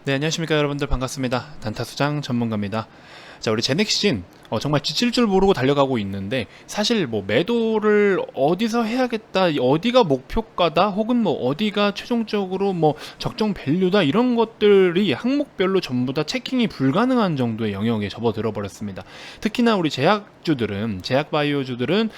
네, 안녕하십니까 여러분들, 반갑습니다. 단타수장 전문가입니다. 자, 우리 제넥신 정말 지칠 줄 모르고 달려가고 있는데, 사실 뭐 매도를 어디서 해야겠다, 어디가 목표가다, 혹은 뭐 어디가 최종적으로 뭐 적정 밸류다, 이런 것들이 항목별로 전부 다 체킹이 불가능한 정도의 영역에 접어들어 버렸습니다. 특히나 우리 제약주들은, 제약바이오주들은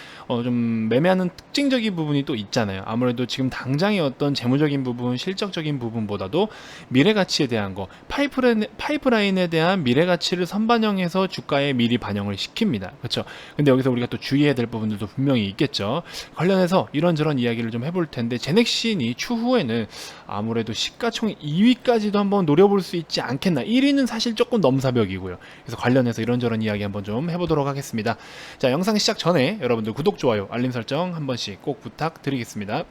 좀 매매하는 특징적인 부분이 또 있잖아요. 아무래도 지금 당장의 어떤 재무적인 부분, 실적적인 부분보다도 미래 가치에 대한 거, 파이프라인에 대한 미래 가치를 선반영해서 주가에 미리 반영을 시킵니다. 그렇죠? 근데 여기서 우리가 또 주의해야 될 부분들도 분명히 있겠죠. 관련해서 이런저런 이야기를 좀 해볼 텐데, 제넥신이 추후에는 아무래도 시가총 2위까지도 한번 노려볼 수 있지 않겠나. 1위는 사실 조금 넘사벽이고요. 그래서 관련해서 이런저런 이야기 한번 좀 해보도록 하겠습니다. 자, 영상 시작 전에 여러분들 구독, 좋아요, 알림 설정 한 번씩 꼭 부탁드리겠습니다.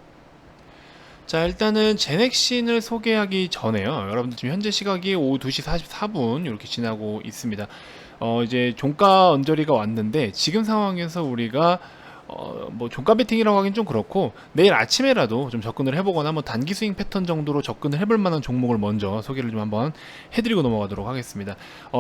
자, 일단은 제넥신을 소개하기 전에요, 여러분들 지금 현재 시각이 오후 2시 44분 이렇게 지나고 있습니다. 이제 종가 언저리가 왔는데, 지금 상황에서 우리가 뭐 종가 베팅이라고 하긴 좀 그렇고, 내일 아침에라도 좀 접근을 해보거나 뭐 단기 스윙 패턴 정도로 접근을 해볼 만한 종목을 먼저 소개를 좀 한번 해드리고 넘어가도록 하겠습니다.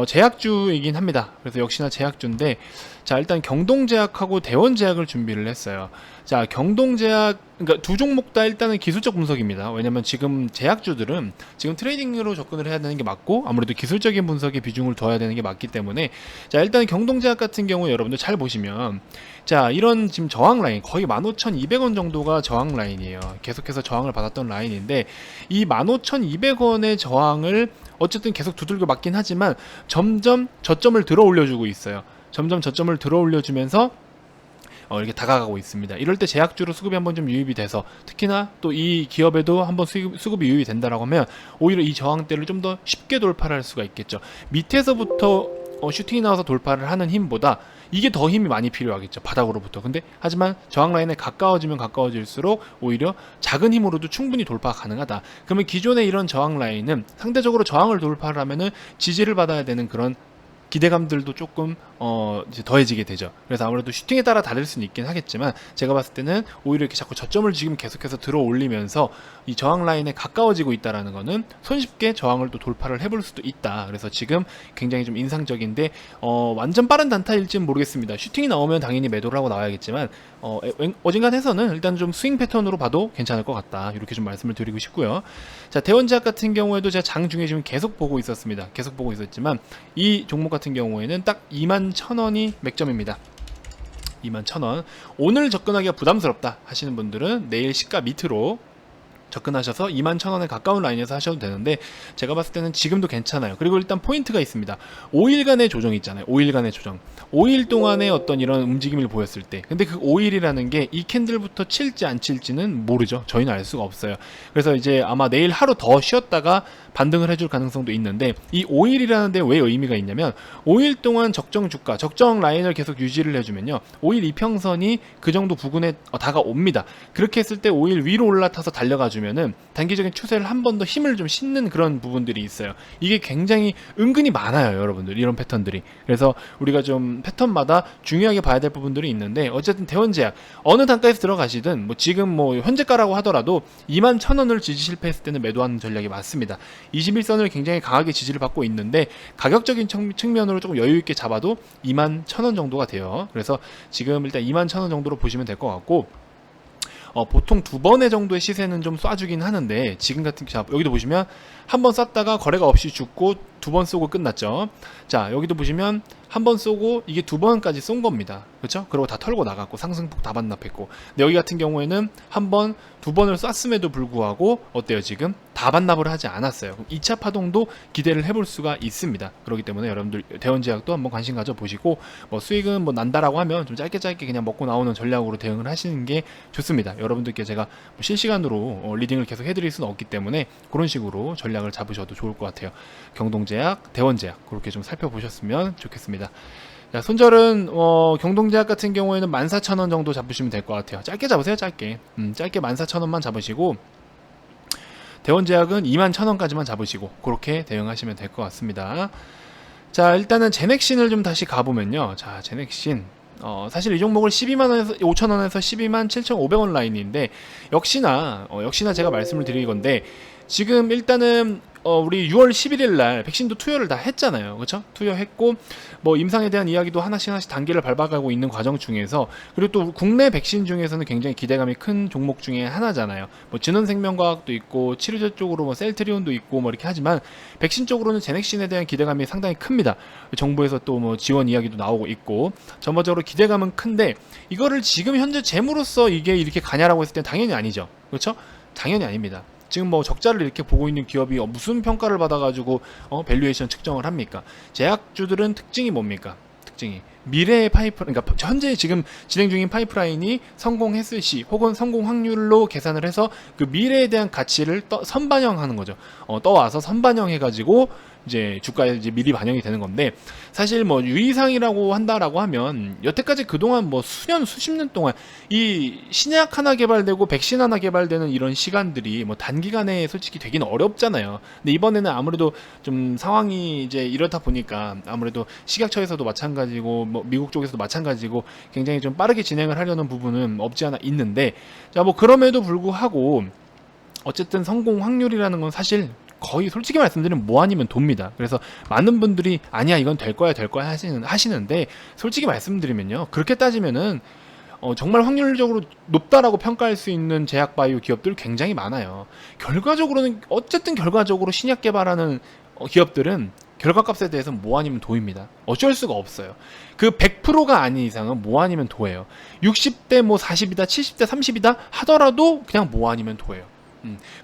제약주이긴 합니다. 그래서 역시나 제약주인데, 자, 일단 경동제약하고 대원제약을 준비를 했어요. 자, 경동제약, 그러니까 두 종목 다 일단은 기술적 분석입니다. 왜냐면 지금 제약주들은 지금 트레이딩으로 접근을 해야 되는 게 맞고, 아무래도 기술적인 분석에 비중을 둬야 되는 게 맞기 때문에, 자, 일단 경동제약 같은 경우 여러분들 잘 보시면, 자, 이런 지금 저항 라인 거의 15,200원 정도가 저항 라인이에요. 계속해서 저항을 받았던 라인인데, 이 15,200원의 저항을 어쨌든 계속 두들겨 맞긴 하지만 점점 저점을 들어 올려주고 있어요. 점점 저점을 들어 올려주면서 이렇게 다가가고 있습니다. 이럴 때 제약주로 수급이 한번 좀 유입이 돼서, 특히나 또 이 기업에도 한번 수급이 유입이 된다라고 하면 오히려 이 저항대를 좀 더 쉽게 돌파를 할 수가 있겠죠. 밑에서부터 슈팅이 나와서 돌파를 하는 힘보다 이게 더 힘이 많이 필요하겠죠, 바닥으로부터. 근데 하지만 저항 라인에 가까워지면 가까워질수록 오히려 작은 힘으로도 충분히 돌파가 가능하다. 그러면 기존의 이런 저항 라인은 상대적으로 저항을 돌파를 하면은 지지를 받아야 되는 그런 기대감들도 조금 이제 더해지게 되죠. 그래서 아무래도 슈팅에 따라 다를 수는 있긴 하겠지만, 제가 봤을 때는 오히려 이렇게 자꾸 저점을 지금 계속해서 들어 올리면서 이 저항 라인에 가까워지고 있다라는 거는 손쉽게 저항을 또 돌파를 해볼 수도 있다. 그래서 지금 굉장히 좀 인상적인데, 완전 빠른 단타일지는 모르겠습니다. 슈팅이 나오면 당연히 매도를 하고 나와야겠지만, 어진간해서는 일단 좀 스윙 패턴으로 봐도 괜찮을 것 같다, 이렇게 좀 말씀을 드리고 싶고요. 자, 대원제약 같은 경우에도 제가 장중에 지금 계속 보고 있었습니다. 계속 보고 있었지만 이 종목 같은 경우에는 딱 21,000원이 맥점입니다. 21,000원. 오늘 접근하기가 부담스럽다 하시는 분들은 내일 시가 밑으로 접근하셔서 21,000원에 가까운 라인에서 하셔도 되는데, 제가 봤을 때는 지금도 괜찮아요. 그리고 일단 포인트가 있습니다. 5일간의 조정 있잖아요. 5일간의 조정. 5일 동안의 어떤 이런 움직임을 보였을 때, 근데 그 5일이라는 게 이 캔들부터 칠지 안 칠지는 모르죠. 저희는 알 수가 없어요. 그래서 이제 아마 내일 하루 더 쉬었다가 반등을 해줄 가능성도 있는데, 이 5일이라는 데 왜 의미가 있냐면, 5일 동안 적정 주가, 적정 라인을 계속 유지를 해주면요, 5일 이평선이 그 정도 부근에 다가옵니다. 그렇게 했을 때 5일 위로 올라타서 달려가주면은 단기적인 추세를 한 번 더 힘을 좀 싣는 그런 부분들이 있어요. 이게 굉장히 은근히 많아요, 여러분들, 이런 패턴들이. 그래서 우리가 좀 패턴마다 중요하게 봐야 될 부분들이 있는데, 어쨌든 대원제약 어느 단가에서 들어가시든, 뭐 지금 뭐 현재가라고 하더라도 21,000원을 지지 실패했을 때는 매도하는 전략이 맞습니다. 21선을 굉장히 강하게 지지를 받고 있는데, 가격적인 측면으로 조금 여유있게 잡아도 21,000원 정도가 돼요. 그래서 지금 일단 21,000원 정도로 보시면 될 것 같고, 보통 두 번의 정도의 시세는 좀 쏴주긴 하는데, 지금 같은, 자, 여기도 보시면 한 번 쐈다가 거래가 없이 죽고 두 번 쏘고 끝났죠. 자, 여기도 보시면 한 번 쏘고 이게 두 번까지 쏜 겁니다. 그렇죠? 그리고 다 털고 나갔고 상승폭 다 반납했고. 근데 여기 같은 경우에는 한 번, 두 번을 쐈음에도 불구하고 어때요? 지금 다 반납을 하지 않았어요. 2차 파동도 기대를 해볼 수가 있습니다. 그렇기 때문에 여러분들 대원제약도 한번 관심 가져 보시고, 뭐 수익은 뭐 난다라고 하면 좀 짧게 그냥 먹고 나오는 전략으로 대응을 하시는 게 좋습니다. 여러분들께 제가 뭐 실시간으로 리딩을 계속 해드릴 수는 없기 때문에 그런 식으로 전략을 잡으셔도 좋을 것 같아요. 경동제약, 대원제약 그렇게 좀 살펴보셨으면 좋겠습니다. 자, 손절은 경동제약 같은 경우에는 14,000원 정도 잡으시면 될 것 같아요. 짧게 잡으세요. 짧게. 짧게 14,000원만 잡으시고, 대원제약은 21,000원까지만 잡으시고 그렇게 대응하시면 될 것 같습니다. 자, 일단은 제넥신을 좀 다시 가보면요. 자, 제넥신 사실 이 종목을 12만원에서 5천원에서 12만 7,500원 라인인데, 역시나 제가 말씀을 드릴 건데, 지금 일단은 우리 6월 11일 날 백신도 투여를 다 했잖아요. 그렇죠? 투여했고 뭐 임상에 대한 이야기도 하나씩 단계를 밟아가고 있는 과정 중에서, 그리고 또 국내 백신 중에서는 굉장히 기대감이 큰 종목 중에 하나잖아요. 뭐 진원생명과학도 있고 치료제 쪽으로 뭐 셀트리온도 있고 뭐 이렇게 하지만 백신 쪽으로는 제넥신에 대한 기대감이 상당히 큽니다. 정부에서 또 뭐 지원 이야기도 나오고 있고 전반적으로 기대감은 큰데, 이거를 지금 현재 재무로서 이게 이렇게 가냐라고 했을 땐 당연히 아니죠. 그렇죠? 당연히 아닙니다. 지금 뭐 적자를 이렇게 보고 있는 기업이 무슨 평가를 받아가지고 밸류에이션 측정을 합니까? 제약주들은 특징이 뭡니까? 특징이 미래의 그러니까 현재 지금 진행 중인 파이프라인이 성공했을 시 혹은 성공 확률로 계산을 해서 그 미래에 대한 가치를 선반영하는 거죠. 떠와서 선반영해가지고 이제 주가에 이제 미리 반영이 되는 건데, 사실 뭐 유의사항이라고 한다라고 하면 여태까지 그동안 뭐 수십 년 동안 이 신약 하나 개발되고 백신 하나 개발되는 이런 시간들이 뭐 단기간에 솔직히 되긴 어렵잖아요. 근데 이번에는 아무래도 좀 상황이 이제 이렇다 보니까 아무래도 식약처에서도 마찬가지고 뭐 미국 쪽에서도 마찬가지고 굉장히 좀 빠르게 진행을 하려는 부분은 없지 않아 있는데, 자 뭐 그럼에도 불구하고 어쨌든 성공 확률이라는 건 사실 거의 솔직히 말씀드리면 뭐 아니면 돕니다. 그래서 많은 분들이 아니야 이건 될 거야 하시는데, 솔직히 말씀드리면요, 그렇게 따지면은 정말 확률적으로 높다라고 평가할 수 있는 제약 바이오 기업들 굉장히 많아요. 결과적으로 신약 개발하는 기업들은 결과값에 대해서 뭐 아니면 도입니다. 어쩔 수가 없어요. 그 100%가 아닌 이상은 뭐 아니면 도예요. 60대 뭐 40이다 70대 30이다 하더라도 그냥 뭐 아니면 도예요.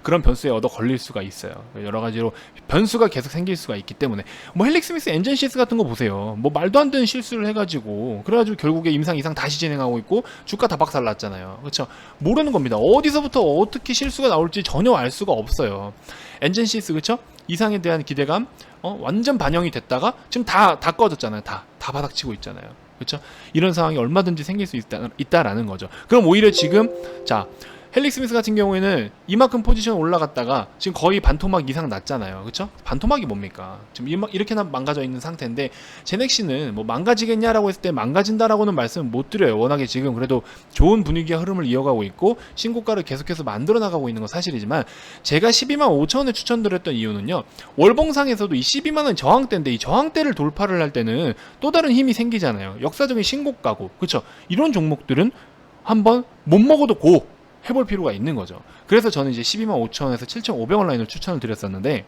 그런 변수에 얻어 걸릴 수가 있어요. 여러 가지로 변수가 계속 생길 수가 있기 때문에, 뭐 헬릭스미스 엔젠시스 같은 거 보세요. 뭐 말도 안 되는 실수를 해가지고 그래가지고 결국에 임상 이상 다시 진행하고 있고 주가 다 박살났잖아요. 그렇죠? 모르는 겁니다. 어디서부터 어떻게 실수가 나올지 전혀 알 수가 없어요. 엔젠시스 그렇죠? 이상에 대한 기대감 완전 반영이 됐다가 지금 다 꺼졌잖아요. 다 바닥치고 있잖아요. 그렇죠? 이런 상황이 얼마든지 생길 수 있다라는 거죠. 그럼 오히려 지금 헬릭스미스 같은 경우에는 이만큼 포지션 올라갔다가 지금 거의 반토막 이상 났잖아요. 그쵸? 반토막이 뭡니까? 지금 이렇게나 망가져 있는 상태인데, 제넥시는 뭐 망가지겠냐라고 했을 때 망가진다라고는 말씀을 못 드려요. 워낙에 지금 그래도 좋은 분위기와 흐름을 이어가고 있고 신고가를 계속해서 만들어 나가고 있는 건 사실이지만, 제가 12만 5천원에 추천드렸던 이유는요, 월봉상에서도 이 12만원 저항대인데 이 저항대를 돌파를 할 때는 또 다른 힘이 생기잖아요. 역사적인 신고가고, 그쵸? 이런 종목들은 한번 못 먹어도 해볼 필요가 있는 거죠. 그래서 저는 이제 12만 5천원에서 7,500원 라인을 추천을 드렸었는데,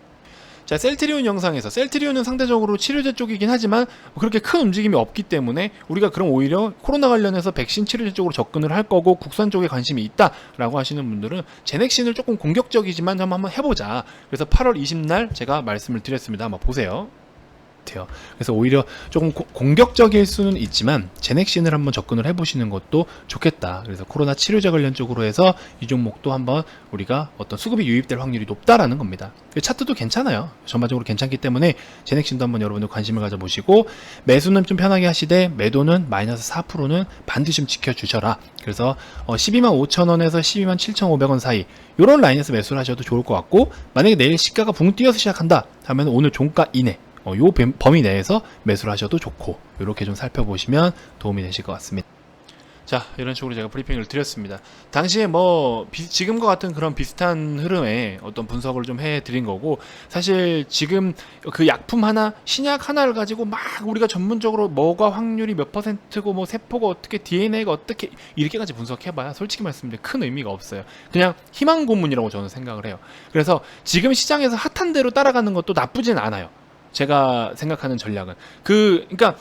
자 셀트리온 영상에서 셀트리온은 상대적으로 치료제 쪽이긴 하지만 그렇게 큰 움직임이 없기 때문에 우리가 그럼 오히려 코로나 관련해서 백신 치료제 쪽으로 접근을 할 거고 국산 쪽에 관심이 있다라고 하시는 분들은 제넥신을 조금 공격적이지만 한번 해보자. 그래서 8월 20날 제가 말씀을 드렸습니다. 한번 보세요. 그래서 오히려 조금 공격적일 수는 있지만 제넥신을 한번 접근을 해보시는 것도 좋겠다. 그래서 코로나 치료제 관련 쪽으로 해서 이 종목도 한번 우리가 어떤 수급이 유입될 확률이 높다라는 겁니다. 차트도 괜찮아요. 전반적으로 괜찮기 때문에 제넥신도 한번 여러분들 관심을 가져보시고, 매수는 좀 편하게 하시되 매도는 마이너스 4%는 반드시 좀 지켜주셔라. 그래서 12만 5천원에서 12만 7,500원 사이 이런 라인에서 매수를 하셔도 좋을 것 같고, 만약에 내일 시가가 붕 뛰어서 시작한다 하면 오늘 종가 이내 요 범위 내에서 매수를 하셔도 좋고, 이렇게 좀 살펴보시면 도움이 되실 것 같습니다. 자, 이런 식으로 제가 브리핑을 드렸습니다. 당시에 뭐 지금과 같은 그런 비슷한 흐름에 어떤 분석을 좀 해드린 거고, 사실 지금 그 약품 하나, 신약 하나를 가지고 막 우리가 전문적으로 뭐가 확률이 몇 %고 뭐 세포가 어떻게 DNA가 어떻게 이렇게까지 분석해봐야 솔직히 말씀드리면 큰 의미가 없어요. 그냥 희망 고문이라고 저는 생각을 해요. 그래서 지금 시장에서 핫한 대로 따라가는 것도 나쁘진 않아요. 제가 생각하는 전략은 그러니까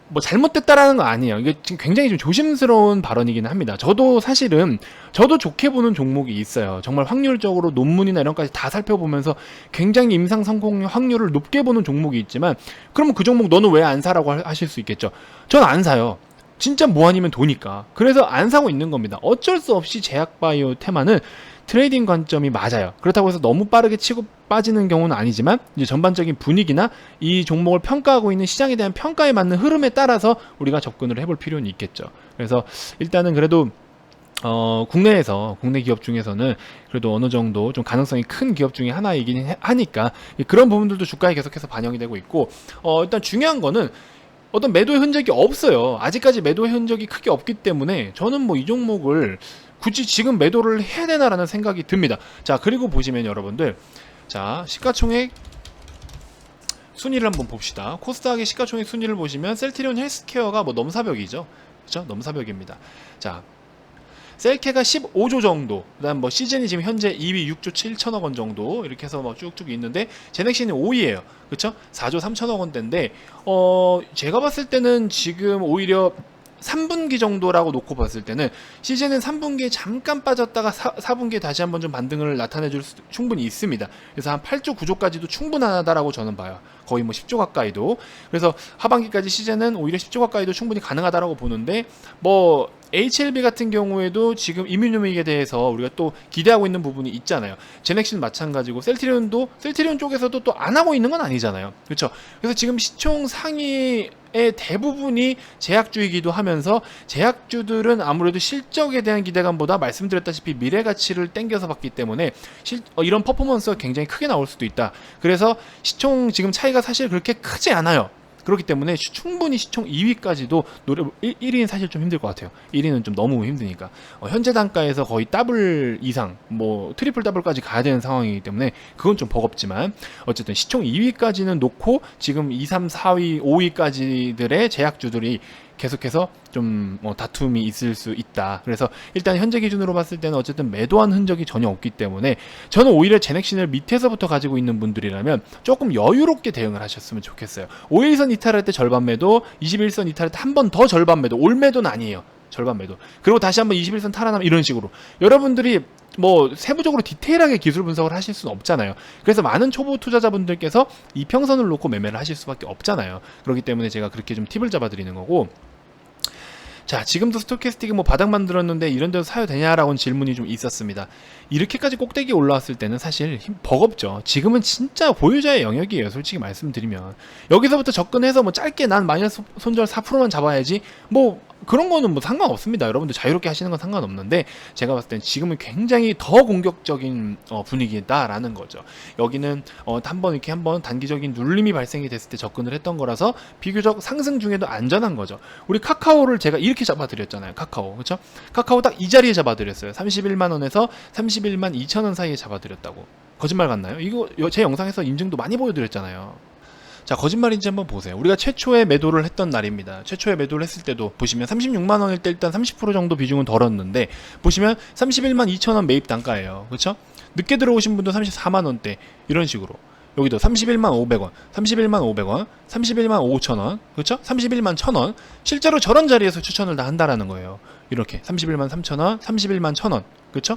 뭐 잘못됐다라는 거 아니에요. 이게 지금 굉장히 좀 조심스러운 발언이기는 합니다. 저도 사실은 좋게 보는 종목이 있어요. 정말 확률적으로 논문이나 이런 까지 다 살펴보면서 굉장히 임상 성공 확률을 높게 보는 종목이 있지만, 그러면 그 종목 너는 왜 안 사라고 하실 수 있겠죠. 전 안 사요. 진짜 뭐 아니면 도니까. 그래서 안 사고 있는 겁니다. 어쩔 수 없이 제약바이오 테마는 트레이딩 관점이 맞아요. 그렇다고 해서 너무 빠르게 치고 빠지는 경우는 아니지만, 이제 전반적인 분위기나 이 종목을 평가하고 있는 시장에 대한 평가에 맞는 흐름에 따라서 우리가 접근을 해볼 필요는 있겠죠. 그래서 일단은 그래도 국내 기업 중에서는 그래도 어느 정도 좀 가능성이 큰 기업 중에 하나이긴 하니까 그런 부분들도 주가에 계속해서 반영이 되고 있고, 일단 중요한 거는 어떤 매도의 흔적이 없어요. 아직까지 매도의 흔적이 크게 없기 때문에 저는 뭐 이 종목을 굳이 지금 매도를 해야 되나라는 생각이 듭니다. 자, 그리고 보시면 여러분들 자, 시가총액 순위를 한번 봅시다. 코스닥의 시가총액 순위를 보시면 셀트리온 헬스케어가 뭐 넘사벽이죠. 그렇죠? 넘사벽입니다. 자, 셀케가 15조 정도, 그다음 뭐 시즌이 지금 현재 2위 6조 7천억 원 정도 이렇게 해서 뭐 쭉쭉 있는데 제넥시는 5위예요. 그렇죠? 4조 3천억 원대인데 제가 봤을 때는 지금 오히려 3분기 정도라고 놓고 봤을 때는 시즌은 3분기에 잠깐 빠졌다가 4분기에 다시 한번 좀 반등을 나타내줄 수 충분히 있습니다. 그래서 한 8조 9조까지도 충분하다라고 저는 봐요. 거의 뭐 10조 가까이도. 그래서 하반기까지 시즌은 오히려 10조 가까이도 충분히 가능하다라고 보는데 뭐 HLB 같은 경우에도 지금 이뮤노믹에 대해서 우리가 또 기대하고 있는 부분이 있잖아요. 제넥시는 마찬가지고 셀트리온 쪽에서도 또 안 하고 있는 건 아니잖아요. 그렇죠? 그래서 지금 시총 상위의 대부분이 제약주이기도 하면서 제약주들은 아무래도 실적에 대한 기대감보다 말씀드렸다시피 미래 가치를 땡겨서 봤기 때문에 이런 퍼포먼스가 굉장히 크게 나올 수도 있다. 그래서 시총 지금 차이가 사실 그렇게 크지 않아요. 그렇기 때문에 충분히 시총 2위까지도 1위는 사실 좀 힘들 것 같아요. 1위는 좀 너무 힘드니까 현재 단가에서 거의 더블 이상 뭐 트리플 더블까지 가야 되는 상황이기 때문에 그건 좀 버겁지만 어쨌든 시총 2위까지는 놓고 지금 2, 3, 4위, 5위까지들의 제약주들이 계속해서 좀 다툼이 있을 수 있다. 그래서 일단 현재 기준으로 봤을 때는 어쨌든 매도한 흔적이 전혀 없기 때문에 저는 오히려 제넥신을 밑에서부터 가지고 있는 분들이라면 조금 여유롭게 대응을 하셨으면 좋겠어요. 5일선 이탈할 때 절반 매도, 21선 이탈할 때 한 번 더 절반 매도, 올 매도는 아니에요. 절반 매도. 그리고 다시 한번 21선 탈환하면 이런 식으로. 여러분들이 뭐 세부적으로 디테일하게 기술 분석을 하실 수는 없잖아요. 그래서 많은 초보 투자자분들께서 이평선을 놓고 매매를 하실 수밖에 없잖아요. 그렇기 때문에 제가 그렇게 좀 팁을 잡아드리는 거고. 자, 지금도 스토캐스틱이 뭐 바닥 만들었는데 이런 데서 사야 되냐라고 질문이 좀 있었습니다. 이렇게까지 꼭대기에 올라왔을 때는 사실 버겁죠. 지금은 진짜 보유자의 영역이에요. 솔직히 말씀드리면. 여기서부터 접근해서 뭐 짧게 난 마이너스 손절 4%만 잡아야지 뭐 그런 거는 뭐 상관없습니다. 여러분들 자유롭게 하시는 건 상관없는데 제가 봤을 땐 지금은 굉장히 더 공격적인 분위기다라는 거죠. 여기는 한번 단기적인 눌림이 발생이 됐을 때 접근을 했던 거라서 비교적 상승 중에도 안전한 거죠. 우리 카카오를 제가 이렇게 잡아드렸잖아요. 카카오. 그렇죠? 카카오 딱 이 자리에 잡아드렸어요. 31만 원에서 31만 2천 원 사이에 잡아드렸다고. 거짓말 같나요? 이거 제 영상에서 인증도 많이 보여드렸잖아요. 자, 거짓말인지 한번 보세요. 우리가 최초에 매도를 했던 날입니다. 최초에 매도를 했을 때도 보시면 36만 원일 때 일단 30% 정도 비중은 덜었는데 보시면 31만 2천 원 매입 단가예요. 그렇죠? 늦게 들어오신 분도 34만 원대 이런 식으로. 여기도 31만 500원, 31만 500원, 31만 5천원, 그렇죠? 31만 1천원. 실제로 저런 자리에서 추천을 다 한다라는 거예요. 이렇게 31만 3천원, 31만 1천원, 그렇죠?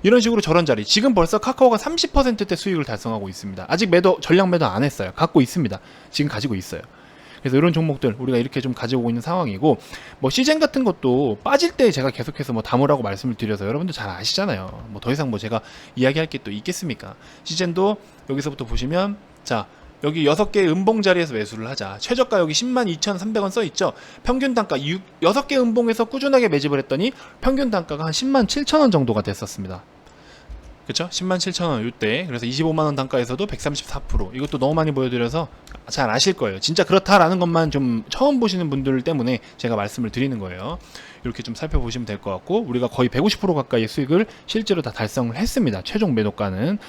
이런 식으로 저런 자리. 지금 벌써 카카오가 30%대 수익을 달성하고 있습니다. 아직 전량 매도 안 했어요. 갖고 있습니다. 지금 가지고 있어요. 그래서 이런 종목들 우리가 이렇게 좀 가지고 있는 상황이고, 뭐 시젠 같은 것도 빠질 때 제가 계속해서 뭐 담으라고 말씀을 드려서 여러분들 잘 아시잖아요. 뭐 더 이상 뭐 제가 이야기할 게 또 있겠습니까? 시젠도 여기서부터 보시면, 자, 여기 6개의 음봉 자리에서 매수를 하자. 최저가 여기 102,300원 써있죠. 평균 단가 6개 음봉에서 꾸준하게 매집을 했더니 평균 단가가 한 107,000원 정도가 됐었습니다. 그쵸? 107,000원 이때. 그래서 25만원 단가에서도 134%. 이것도 너무 많이 보여드려서 잘 아실 거예요. 진짜 그렇다라는 것만 좀 처음 보시는 분들 때문에 제가 말씀을 드리는 거예요. 이렇게 좀 살펴보시면 될 것 같고, 우리가 거의 150% 가까이의 수익을 실제로 다 달성을 했습니다. 최종 매도가는.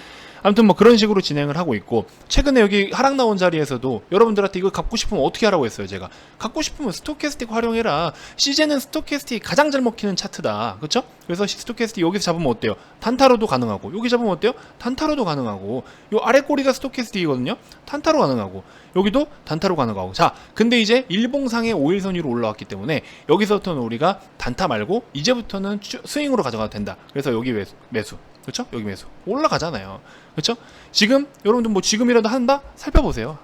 아무튼 뭐 그런 식으로 진행을 하고 있고, 최근에 여기 하락 나온 자리에서도 여러분들한테 이거 갖고 싶으면 어떻게 하라고 했어요. 제가 갖고 싶으면 스토캐스틱 활용해라. 시제는 스토캐스틱이 가장 잘 먹히는 차트다. 그쵸? 그래서 스토캐스틱 여기서 잡으면 어때요? 단타로도 가능하고, 여기 잡으면 어때요? 단타로도 가능하고, 요 아래 꼬리가 스토캐스틱이거든요. 단타로 가능하고, 여기도 단타로 가능하고. 자, 근데 이제 일봉상의 5일선 위로 올라왔기 때문에 여기서부터는 우리가 단타 말고 이제부터는 스윙으로 가져가도 된다. 그래서 여기 매수. 그렇죠? 여기 매수. 올라가잖아요. 그렇죠? 지금 여러분들 뭐 지금이라도 한다? 살펴보세요.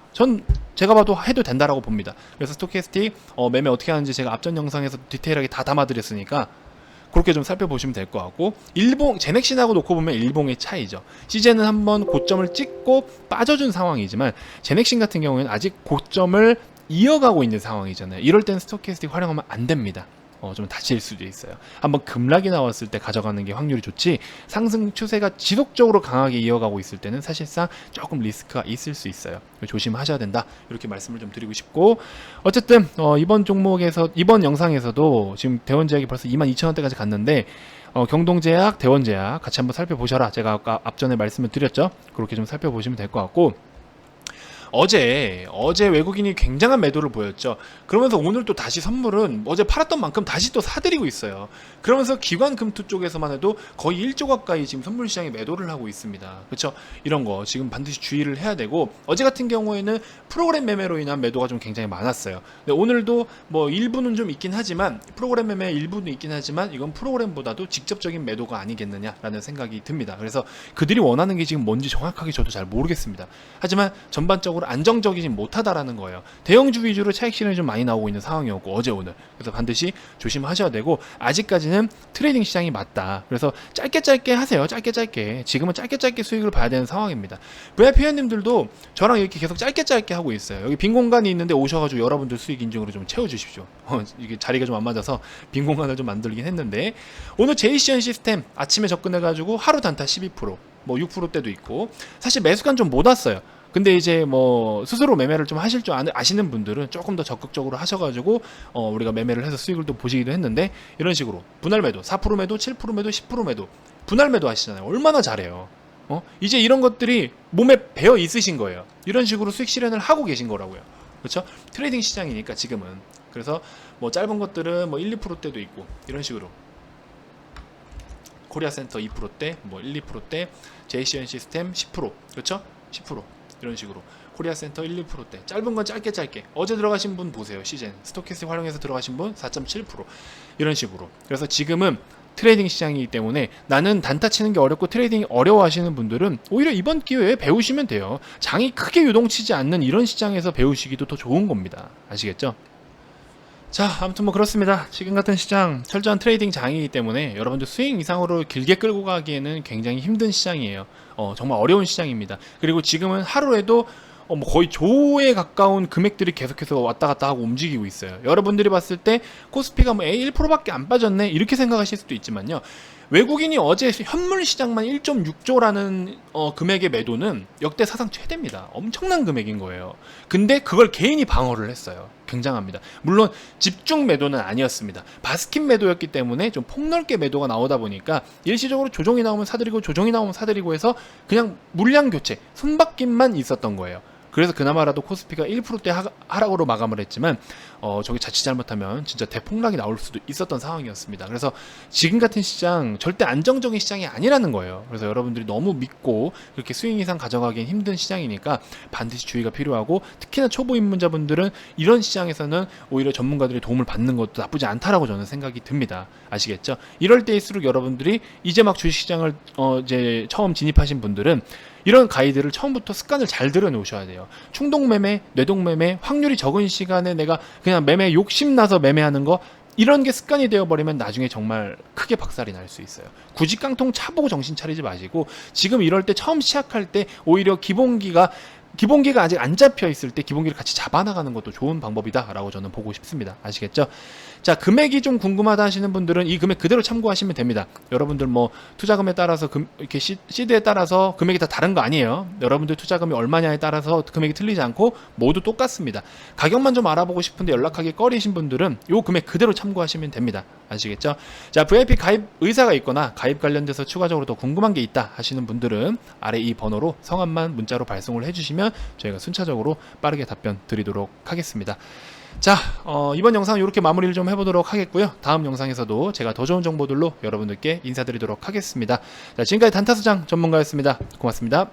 제가 봐도 해도 된다라고 봅니다. 그래서 스토캐스틱 매매 어떻게 하는지 제가 앞전 영상에서 디테일하게 다 담아드렸으니까 그렇게 좀 살펴보시면 될 것 같고, 제넥신하고 놓고 보면 일봉의 차이죠. 시제는 한번 고점을 찍고 빠져준 상황이지만 제넥신 같은 경우에는 아직 고점을 이어가고 있는 상황이잖아요. 이럴 땐 스토캐스틱 활용하면 안 됩니다. 좀 다칠 수도 있어요. 한번 급락이 나왔을 때 가져가는 게 확률이 좋지, 상승 추세가 지속적으로 강하게 이어가고 있을 때는 사실상 조금 리스크가 있을 수 있어요. 조심하셔야 된다. 이렇게 말씀을 좀 드리고 싶고, 어쨌든 이번 영상에서도 지금 대원제약이 벌써 22,000원대까지 갔는데 경동제약, 대원제약 같이 한번 살펴보셔라. 제가 아까 앞전에 말씀을 드렸죠. 그렇게 좀 살펴보시면 될 것 같고, 어제 외국인이 굉장한 매도를 보였죠. 그러면서 오늘 또 다시 선물은 어제 팔았던 만큼 다시 또 사들이고 있어요. 그러면서 기관 금투 쪽에서만 해도 거의 1조 가까이 지금 선물 시장에 매도를 하고 있습니다. 그렇죠? 이런 거 지금 반드시 주의를 해야 되고, 어제 같은 경우에는 프로그램 매매로 인한 매도가 좀 굉장히 많았어요. 근데 오늘도 뭐 일부는 좀 있긴 하지만, 프로그램 매매 일부는 있긴 하지만 이건 프로그램보다도 직접적인 매도가 아니겠느냐라는 생각이 듭니다. 그래서 그들이 원하는 게 지금 뭔지 정확하게 저도 잘 모르겠습니다. 하지만 전반적으로 안정적이지 못하다라는 거예요. 대형주 위주로 차익 실현이 좀 많이 나오고 있는 상황이었고, 어제 오늘. 그래서 반드시 조심하셔야 되고, 아직까지는 트레이딩 시장이 맞다. 그래서 짧게 하세요. 짧게. 지금은 짧게 수익을 봐야 되는 상황입니다. VIP 회원님들도 저랑 이렇게 계속 짧게 하고 있어요. 여기 빈 공간이 있는데 오셔가지고 여러분들 수익 인증으로 좀 채워주십시오. 이게 자리가 좀 안 맞아서 빈 공간을 좀 만들긴 했는데, 오늘 제이시언 시스템 아침에 접근해가지고 하루 단타 12%, 뭐 6%대도 있고, 사실 매수가 좀 못 왔어요. 근데 이제 뭐 스스로 매매를 좀 하실 줄 아시는 분들은 조금 더 적극적으로 하셔가지고 우리가 매매를 해서 수익을 또 보시기도 했는데, 이런 식으로 분할 매도, 4% 매도, 7% 매도, 10% 매도, 분할 매도 하시잖아요. 얼마나 잘해요. 이제 이런 것들이 몸에 배어 있으신 거예요. 이런 식으로 수익 실현을 하고 계신 거라고요. 그렇죠? 트레이딩 시장이니까 지금은. 그래서 뭐 짧은 것들은 뭐 1, 2%대도 있고, 이런 식으로 코리아센터 2%대, 뭐 1, 2%대, JCN 시스템 10%, 그렇죠? 10%. 이런 식으로 코리아센터 1, 2%대, 짧은 건 짧게 어제 들어가신 분 보세요. 시젠 스토캐스틱 활용해서 들어가신 분 4.7%, 이런 식으로. 그래서 지금은 트레이딩 시장이기 때문에 나는 단타 치는 게 어렵고 트레이딩이 어려워하시는 분들은 오히려 이번 기회에 배우시면 돼요. 장이 크게 유동치지 않는 이런 시장에서 배우시기도 더 좋은 겁니다. 아시겠죠? 자, 아무튼 뭐 그렇습니다. 지금 같은 시장 철저한 트레이딩 장이기 때문에 여러분들 수익 이상으로 길게 끌고 가기에는 굉장히 힘든 시장이에요. 정말 어려운 시장입니다. 그리고 지금은 하루에도 뭐 거의 조에 가까운 금액들이 계속해서 왔다 갔다 하고 움직이고 있어요. 여러분들이 봤을 때 코스피가 뭐 1%밖에 안 빠졌네 이렇게 생각하실 수도 있지만요, 외국인이 어제 현물 시장만 1.6조라는 금액의 매도는 역대 사상 최대입니다. 엄청난 금액인 거예요. 근데 그걸 개인이 방어를 했어요. 굉장합니다. 물론 집중 매도는 아니었습니다. 바스킨 매도였기 때문에 좀 폭넓게 매도가 나오다 보니까 일시적으로 조정이 나오면 사들이고 조정이 나오면 사들이고 해서 그냥 물량 교체, 손바뀜만 있었던 거예요. 그래서 그나마라도 코스피가 1%대 하락으로 마감을 했지만 저기 자칫 잘못하면 진짜 대폭락이 나올 수도 있었던 상황이었습니다. 그래서 지금 같은 시장 절대 안정적인 시장이 아니라는 거예요. 그래서 여러분들이 너무 믿고 그렇게 수익 이상 가져가기엔 힘든 시장이니까 반드시 주의가 필요하고, 특히나 초보 입문자분들은 이런 시장에서는 오히려 전문가들의 도움을 받는 것도 나쁘지 않다라고 저는 생각이 듭니다. 아시겠죠? 이럴 때일수록 여러분들이 이제 막 주식시장을 이제 처음 진입하신 분들은 이런 가이드를 처음부터 습관을 잘 들여놓으셔야 돼요. 충동매매, 뇌동매매, 확률이 적은 시간에 내가 그냥 매매 욕심나서 매매하는 거, 이런 게 습관이 되어버리면 나중에 정말 크게 박살이 날 수 있어요. 굳이 깡통 차보고 정신 차리지 마시고, 지금 이럴 때 처음 시작할 때 오히려 기본기가 아직 안 잡혀 있을 때 기본기를 같이 잡아나가는 것도 좋은 방법이다라고 저는 보고 싶습니다. 아시겠죠? 자, 금액이 좀 궁금하다 하시는 분들은 이 금액 그대로 참고하시면 됩니다. 여러분들 뭐 투자금에 따라서 이렇게 시드에 따라서 금액이 다 다른 거 아니에요. 여러분들 투자금이 얼마냐에 따라서 금액이 틀리지 않고 모두 똑같습니다. 가격만 좀 알아보고 싶은데 연락하기 꺼리신 분들은 이 금액 그대로 참고하시면 됩니다. 아시겠죠? 자, VIP 가입 의사가 있거나 가입 관련돼서 추가적으로 더 궁금한 게 있다 하시는 분들은 아래 이 번호로 성함만 문자로 발송을 해주시면 저희가 순차적으로 빠르게 답변 드리도록 하겠습니다. 자, 이번 영상은 이렇게 마무리를 좀 해보도록 하겠고요. 다음 영상에서도 제가 더 좋은 정보들로 여러분들께 인사드리도록 하겠습니다. 자, 지금까지 단타수장 전문가였습니다. 고맙습니다.